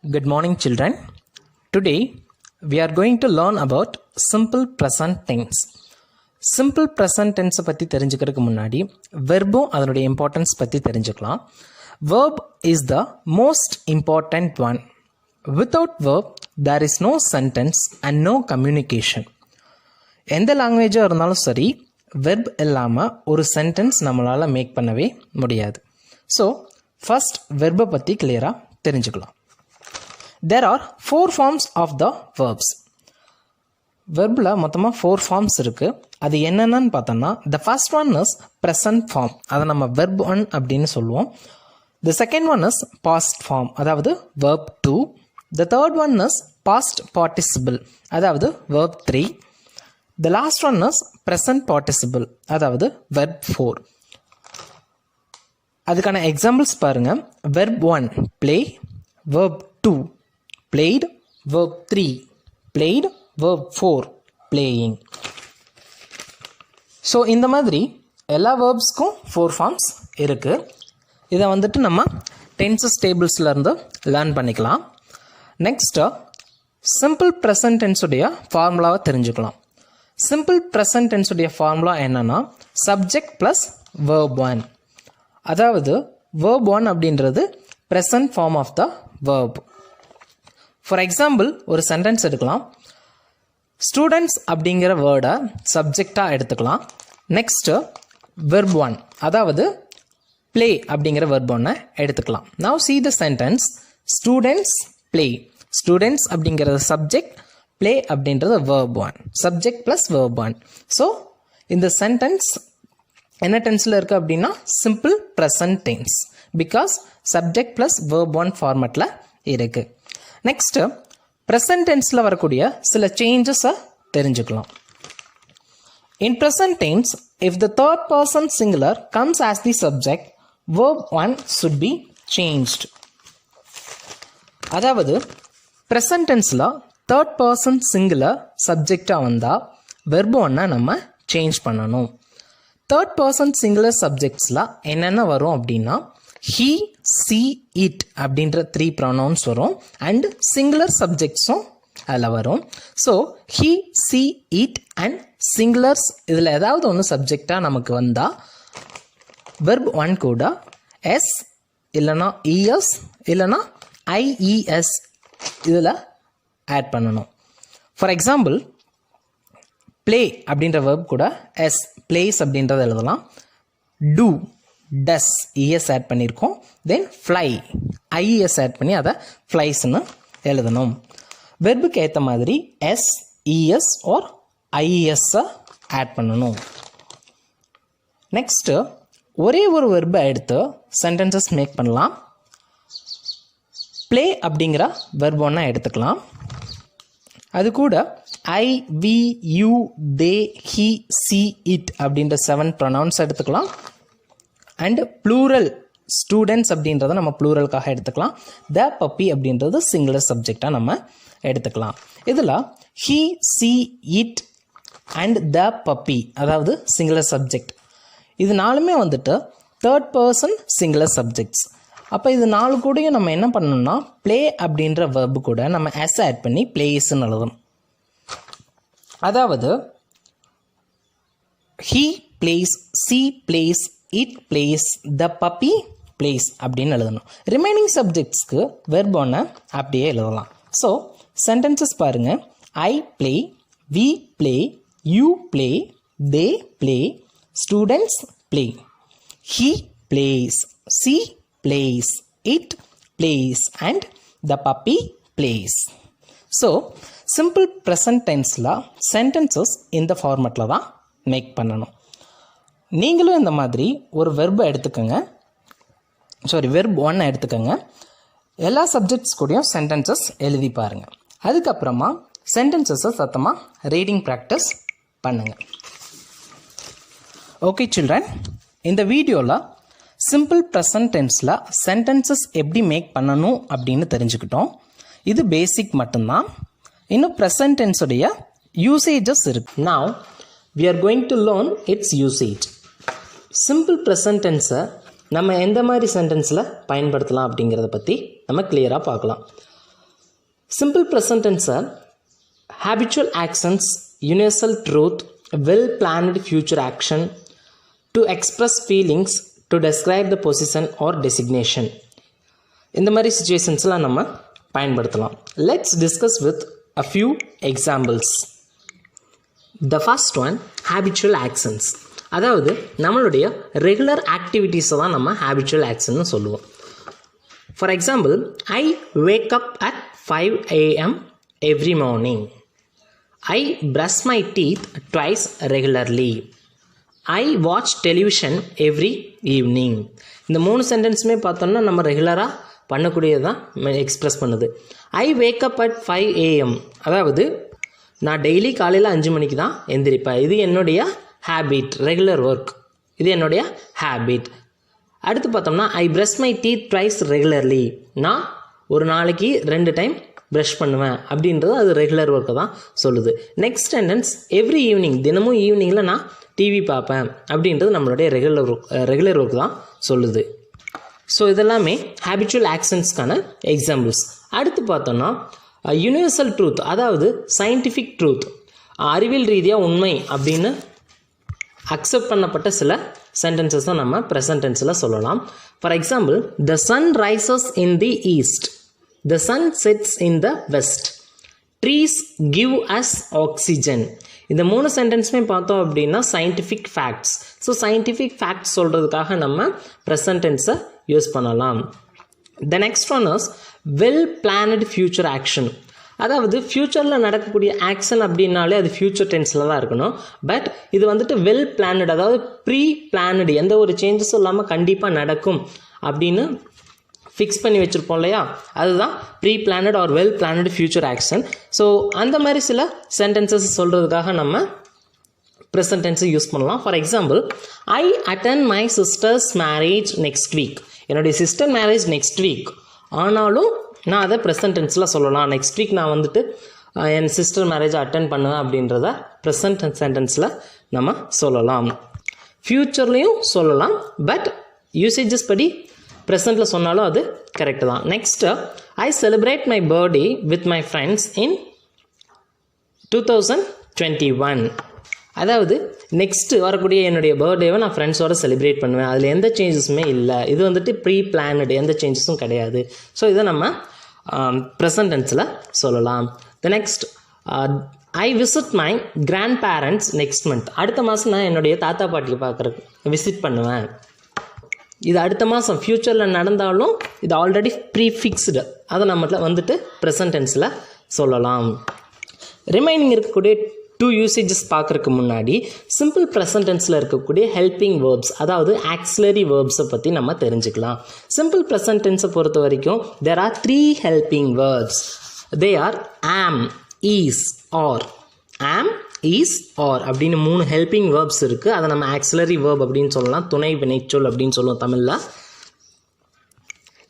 Good morning, children. Today we are going to learn about simple present tense. Simple present tense பற்றி தெரிஞ்சுக்கிறதுக்கு முன்னாடி வெர்பும் அதனுடைய importance பற்றி தெரிஞ்சுக்கலாம். Verb is the most important one. Without verb, there is no sentence and no communication. எந்த லாங்குவேஜாக இருந்தாலும் சரி, verb இல்லாமல் ஒரு சென்டென்ஸ் நம்மளால் மேக் பண்ணவே முடியாது. ஸோ ஃபர்ஸ்ட் வெர்பை பற்றி கிளியராக தெரிஞ்சுக்கலாம். There are 4 forms of the verbs. வெர்பில் மொத்தமாக 4 ஃபார்ம்ஸ் இருக்குது. அது என்னென்னு பார்த்தோன்னா, the first one is present form, அதை நம்ம verb 1 அப்படின்னு சொல்லுவோம். The second one is past form, அதாவது verb 2. The third one is past participle, அதாவது verb 3. The last one is present participle, அதாவது verb 4. அதுக்கான எக்ஸாம்பிள்ஸ் பாருங்கள். verb 1 play, verb 2 played, verb 3 played, verb 4 playing. So இந்த மாதிரி எல்லா வேர்ப்ஸ்க்கும் 4 forms இருக்குது. இதை வந்துட்டு நம்ம டென்சஸ் டேபிள்ஸ்லேருந்து லேர்ன் பண்ணிக்கலாம். நெக்ஸ்ட்டு சிம்பிள் ப்ரெசன்ட் டென்ஸுடைய ஃபார்முலாவை தெரிஞ்சுக்கலாம். சிம்பிள் ப்ரெசன்ட் டென்ஸுடைய ஃபார்முலா என்னென்னா சப்ஜெக்ட் ப்ளஸ் வேர்ப் 1. அதாவது வேர்ப் 1 அப்படின்றது present form of the verb. For example ஒரு சென்டென்ஸ் எடுக்கலாம். ஸ்டூடெண்ட்ஸ் அப்படிங்கிற வேர்டை சப்ஜெக்டாக எடுத்துக்கலாம். நெக்ஸ்ட்டு வெர்ப் 1, அதாவது ப்ளே அப்படிங்கிற வெர்ப் 1 எடுத்துக்கலாம். Now see the sentence, students play. Students அப்படிங்கிறது சப்ஜெக்ட், ப்ளே அப்படின்றது வெர்ப் 1, சப்ஜெக்ட் ப்ளஸ் வெர்ப் 1. ஸோ இந்த சென்டென்ஸ் என்ன டென்ஸில் இருக்குது அப்படின்னா simple present tense, because subject plus verb 1 ஃபார்மேட்டில் இருக்குது. நெக்ஸ்ட்டு ப்ரெசன்ட் டென்ஸில் வரக்கூடிய சில சேஞ்சஸை தெரிஞ்சுக்கலாம். In present tense, if the third person singular comes as the subject, verb 1 should be changed. அதாவது ப்ரெசன்ட் டென்ஸில் தேர்ட் பர்சன் சிங்குலர் சப்ஜெக்டாக வந்தால் verb 1 நம்ம சேஞ்ச் பண்ணணும். தேர்ட் பர்சன் சிங்குலர் சப்ஜெக்ட்ஸில் என்னென்ன வரும் அப்படின்னா he, she, it அப்படின்ற 3 ப்ரொனவுன்ஸ் வரும். அண்ட் சிங்குலர் சப்ஜெக்ட்ஸும் அதில் வரும். So he, she, it and singulars இதில் ஏதாவது ஒன்று சப்ஜெக்டாக நமக்கு வந்தால் verb 1 கூட எஸ் இல்லைனா இஎஸ் இல்லைனா ஐஇஎஸ் இதில் ஆட் பண்ணணும். ஃபார் எக்ஸாம்பிள் ப்ளே அப்படின்ற verb கூட எஸ், பிளேஸ் அப்படின்றத எழுதலாம். டூ, டஸ், இஎஸ் ஆட் பண்ணியிருக்கோம். தென் ஃப்ளை, ஐஎஸ் ஆட் பண்ணி அதை ஃப்ளைஸ்ன்னு எழுதணும். வெர்புக்கு ஏற்ற மாதிரி எஸ், இஎஸ் ஆர் ஐஎஸ்ஸை ஆட் பண்ணணும். நெக்ஸ்ட்டு ஒரே ஒரு வெர்பை எடுத்து சென்டென்சஸ் மேக் பண்ணலாம். ப்ளே அப்படிங்கிற வெர்ப் 1 எடுத்துக்கலாம். அது கூட I, we, you, they, he, she, it அப்படின்ற 7 ப்ரொனவுன்ஸ் எடுத்துக்கலாம். அண்ட் ப்ளூரல் ஸ்டூடெண்ட்ஸ் அப்படின்றத நம்ம ப்ளூரலுக்காக எடுத்துக்கலாம். த பப்பி அப்படின்றது சிங்குலர் சப்ஜெக்டாக நம்ம எடுத்துக்கலாம். இதில் he, she, it and the puppy அதாவது சிங்குலர் சப்ஜெக்ட், இது 4மே வந்துட்டு தேர்ட் பர்சன் சிங்குலர் சப்ஜெக்ட்ஸ். அப்போ இது 4 கூடயும் நம்ம என்ன பண்ணணும்னா ப்ளே அப்படின்ற வெர்பு கூட நம்ம எஸ் ஆட் பண்ணி பிளேஸ்ன்னு எழுதணும். அதாவது he plays, she plays, it place, the puppy place அப்படின்னு எழுதணும். ரிமைனிங் சப்ஜெக்ட்ஸ்க்கு வெர்ப் 1 அப்படியே எழுதலாம். ஸோ சென்டென்சஸ் பாருங்கள். I play, we play, you play, they play, students play, he plays, she plays, it plays and the puppy plays. So simple present டென்ஸில் sentences இந்த ஃபார்மேட்டில் தான் make பண்ணணும். நீங்களும் இந்த மாதிரி ஒரு வெர்பை எடுத்துக்கோங்க, வெர்ப் 1 எடுத்துக்கோங்க. எல்லா சப்ஜெக்ட்ஸ் கூடயும் சென்டென்சஸ் எழுதி பாருங்கள். அதுக்கப்புறமா சென்டென்சஸை சத்தமாக ரீடிங் ப்ராக்டிஸ் பண்ணுங்கள். ஓகே சில்ட்ரன், இந்த வீடியோவில் சிம்பிள் ப்ரெசன்ட் டென்ஸில் சென்டென்சஸ் எப்படி மேக் பண்ணணும் அப்படின்னு தெரிஞ்சுக்கிட்டோம். இது பேசிக் மட்டும்தான். இன்னும் ப்ரெசன்ட் டென்ஸுடைய யூசேஜஸ் இருக்குது. Now we are going to learn its usage. Simple present டென்ஸை நம்ம எந்த மாதிரி சென்டென்ஸில் பயன்படுத்தலாம் அப்படிங்கிறத பற்றி நம்ம கிளியராக பார்க்கலாம். Simple present tense are habitual actions, universal truth, well-planned future action, to express feelings, to describe the position or designation. இந்த மாதிரி சிச்சுவேஷன்ஸ்லாம் நம்ம பயன்படுத்தலாம். Let's discuss with a few examples. The first one, habitual actions. அதாவது நம்மளுடைய regular ஆக்டிவிட்டீஸை தான் நம்ம habitual actions சொல்லுவோம். For example, I wake up at 5 a.m. every morning. I brush my teeth twice regularly. I watch television every evening. இந்த 3 சென்டென்ஸுமே பார்த்தோம்னா நம்ம ரெகுலராக பண்ணக்கூடியதான் express பண்ணுது. I wake up at 5 a.m. அதாவது நான் டெய்லி காலையில் 5 மணிக்கு தான் எந்திரிப்பேன். இது என்னுடைய ஹேபிட், ரெகுலர் ஒர்க். இது என்னுடைய ஹேபிட். அடுத்து பார்த்தோம்னா ஐ brush my teeth twice regularly. நான் ஒரு நாளைக்கு 2 டைம் ப்ரஷ் பண்ணுவேன் அப்படின்றது அது ரெகுலர் ஒர்க்கை தான் சொல்லுது. நெக்ஸ்ட் சென்டென்ஸ், எவ்ரி ஈவினிங், தினமும் ஈவினிங்கில் நான் டிவி பார்ப்பேன் அப்படின்றது நம்மளுடைய ரெகுலர் ஒர்க் தான் சொல்லுது. ஸோ இதெல்லாமே ஹேபிச்சுவல் ஆக்ஷன்ஸ்க்கான எக்ஸாம்பிள்ஸ். அடுத்து பார்த்தோம்னா யூனிவர்சல் ட்ரூத், அதாவது சயின்டிஃபிக் ட்ரூத், அறிவியல் ரீதியாக உண்மை அப்படின்னு அக்செப்ட் பண்ணப்பட்ட சில சென்டென்சஸ் தான் நம்ம ப்ரெசன்ட் டென்ஸில் சொல்லலாம். For example, the sun rises in the east, the sun sets in the west, trees give us oxygen. இந்த 3 சென்டென்ஸுமே பார்த்தோம் அப்படின்னா scientific facts. So scientific facts சொல்கிறதுக்காக நம்ம ப்ரெசன்ட் டென்ஸை யூஸ் பண்ணலாம். The next one is well planned future action. அதாவது ஃப்யூச்சரில் நடக்கக்கூடிய ஆக்ஷன் அப்படின்னாலே அது ஃப்யூச்சர் டென்ஸில் தான் இருக்கணும். பட் இது வந்துட்டு வெல் பிளானட், அதாவது ப்ரீ பிளானடு, எந்த ஒரு சேஞ்சஸும் இல்லாமல் கண்டிப்பாக நடக்கும் அப்படின்னு ஃபிக்ஸ் பண்ணி வச்சுருப்போம் இல்லையா, அதுதான் pre planned or well planned future action. So அந்த மாதிரி சில சென்டென்சஸ் சொல்கிறதுக்காக நம்ம ப்ரெசன்ட் டென்ஸை யூஸ் பண்ணலாம். For example, I attend my sister's marriage next week. என்னுடைய சிஸ்டர் மேரேஜ் நெக்ஸ்ட் வீக், ஆனாலும் நான் அதை ப்ரெசன்ட் டென்ஸில் சொல்லலாம். நெக்ஸ்ட் வீக் நான் வந்துட்டு என் சிஸ்டர் மேரேஜை அட்டென்ட் பண்ணுவேன் அப்படின்றத ப்ரெசன்ட் சென்டென்ஸில் நம்ம சொல்லலாம். ஃப்யூச்சர்லேயும் சொல்லலாம், பட் யூசேஜஸ் படி ப்ரெசண்ட்டில் சொன்னாலும் அது கரெக்டு தான். Next, I celebrate my birthday with my friends in 2021. அதாவது நெக்ஸ்ட்டு வரக்கூடிய என்னுடைய பர்த்டேவை நான் ஃப்ரெண்ட்ஸோடு செலிப்ரேட் பண்ணுவேன். அதில் எந்த சேஞ்சஸுமே இல்லை. இது வந்துட்டு ப்ரீ பிளானடு, எந்த சேஞ்சஸும் கிடையாது. ஸோ இதை நம்ம ப்ரெசன்ட் டென்ஸில் சொல்லலாம். The next, I visit my grandparents next month. அடுத்த மாதம் நான் என்னுடைய தாத்தா பாட்டியை பார்க்குறதுக்கு விசிட் பண்ணுவேன். இது அடுத்த மாதம் ஃப்யூச்சரில் நடந்தாலும் இது ஆல்ரெடி ப்ரீஃபிக்ஸ்டு, அதை நம்ம வந்துட்டு ப்ரெசன்ட் டென்ஸில் சொல்லலாம். ரிமைனிங் இருக்கக்கூடிய 2 யூசேஜஸ் பார்க்குறதுக்கு முன்னாடி சிம்பிள் ப்ரெசன்ட் டென்ஸில் இருக்கக்கூடிய ஹெல்பிங் வேர்ப்ஸ், அதாவது ஆக்சிலரி வேர்ப்ஸை பற்றி நம்ம தெரிஞ்சுக்கலாம். சிம்பிள் ப்ரெசன்ட் டென்ஸை பொறுத்த வரைக்கும் there are 3 helping verbs. they are am, is, or. am, is, or அப்படின்னு 3 ஹெல்பிங் வேர்ப்ஸ் இருக்குது. அதை நம்ம ஆக்சிலரி வேர்ப் அப்படின்னு சொல்லலாம், துணை வினைச்சொல் அப்படின்னு சொல்லுவோம் தமிழில்.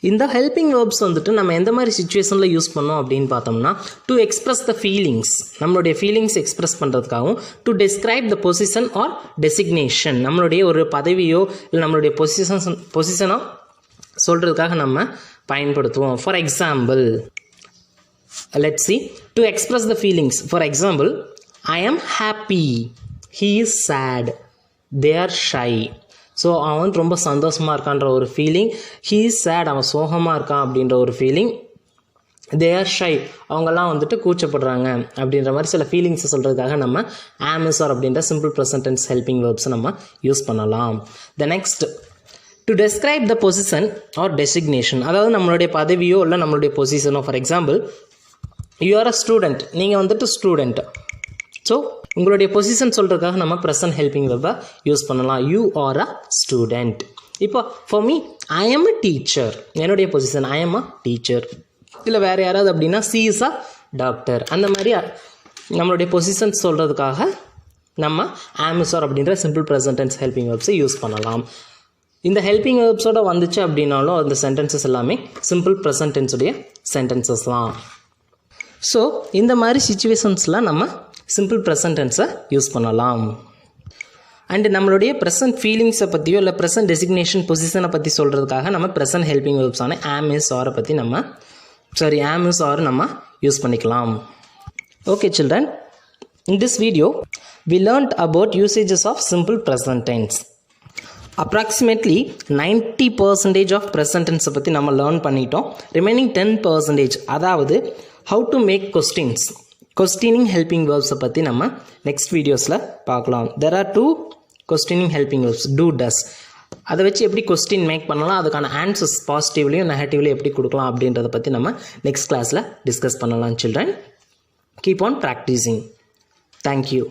இந்த ஹெல்பிங் வேர்ப்ஸ் வந்துட்டு நம்ம எந்த மாதிரி சிச்சுவேஷனில் யூஸ் பண்ணோம் அப்படின்னு பார்த்தோம்னா, டு எக்ஸ்பிரஸ் த ஃபீலிங்ஸ், நம்மளுடைய ஃபீலிங்ஸ் எக்ஸ்பிரஸ் பண்ணுறதுக்காகவும், to describe the position or designation, நம்மளுடைய ஒரு பதவியோ இல்லை நம்மளுடைய பொசிஷனோ சொல்கிறதுக்காக நம்ம பயன்படுத்துவோம். For example, let's see, to express the feelings. For example, I am happy, he is sad, they are shy. So அவன் ரொம்ப சந்தோஷமாக இருக்கான்ற ஒரு ஃபீலிங், ஹீ இஸ் சேட், அவன் சோகமாக இருக்கான் அப்படின்ற ஒரு ஃபீலிங், தே ஆர் ஷை, அவங்கெல்லாம் வந்துட்டு கூச்சப்படுறாங்க அப்படின்ற மாதிரி சில ஃபீலிங்ஸை சொல்கிறதுக்காக நம்ம am, is, or அப்படின்ற சிம்பிள் ப்ரெசன்ட் டென்ஸ் ஹெல்பிங் வேர்ப்ஸை நம்ம யூஸ் பண்ணலாம். The next, to describe the position or designation, அதாவது நம்மளுடைய பதவியோ இல்லை நம்மளுடைய பொசிஷனோ. For example, you are a student, நீங்கள் வந்துட்டு ஸ்டூடெண்ட். ஸோ உங்களுடைய பொசிஷன் சொல்கிறதுக்காக நம்ம ப்ரெசன்ட் ஹெல்பிங் வெர்பை யூஸ் பண்ணலாம். You are a student. இப்போ for me, I am a teacher, என்னுடைய position I am a teacher. இல்லை வேறு யாராவது அப்படின்னா சி இஸ் அ டாக்டர். அந்த மாதிரி நம்மளுடைய பொசிஷன் சொல்கிறதுக்காக நம்ம am, is, or அப்படின்ற சிம்பிள் ப்ரெசன்ட் டென்ஸ் ஹெல்பிங் வெர்ப்ஸை யூஸ் பண்ணலாம். இந்த ஹெல்பிங் வேர்ப்ஸோட வந்துச்சு அப்படின்னாலும் அந்த சென்டென்சஸ் எல்லாமே சிம்பிள் ப்ரெசன்ட் டென்ஸுடைய சென்டென்சஸ் தான். ஸோ இந்த மாதிரி சிச்சுவேஷன்ஸில் நம்ம சிம்பிள் ப்ரெசன்ட் டென்ஸை யூஸ் பண்ணலாம். அண்டு நம்மளுடைய ப்ரெசன்ட் ஃபீலிங்ஸை பற்றியோ இல்லை ப்ரெசன்ட் டெசிக்னேஷன் பொசிஷனை பற்றி சொல்கிறதுக்காக நம்ம ப்ரெசன்ட் ஹெல்பிங் வேர்ப்ஸான am, is, or பற்றி நம்ம am is or நம்ம யூஸ் பண்ணிக்கலாம். Okay children, in this video we learned about usages of simple present tense. Approximately 90% of present tense பற்றி நம்ம லேர்ன் பண்ணிட்டோம். ரிமைனிங் 10% அதாவது how to make questions, questioning helping verbs பற்றி நம்ம நெக்ஸ்ட் வீடியோஸில் பார்க்கலாம். There are 2 questioning helping verbs, do, does. அதை வச்சு எப்படி கொஸ்டின் மேக் பண்ணலாம், அதுக்கான ஆன்சர்ஸ் பாசிட்டிவ்லையும் நெகட்டிவ்லையும் எப்படி கொடுக்கலாம் அப்படின்றத பற்றி நம்ம நெக்ஸ்ட் கிளாஸில் டிஸ்கஸ் பண்ணலாம். Children, keep on practising. Thank you.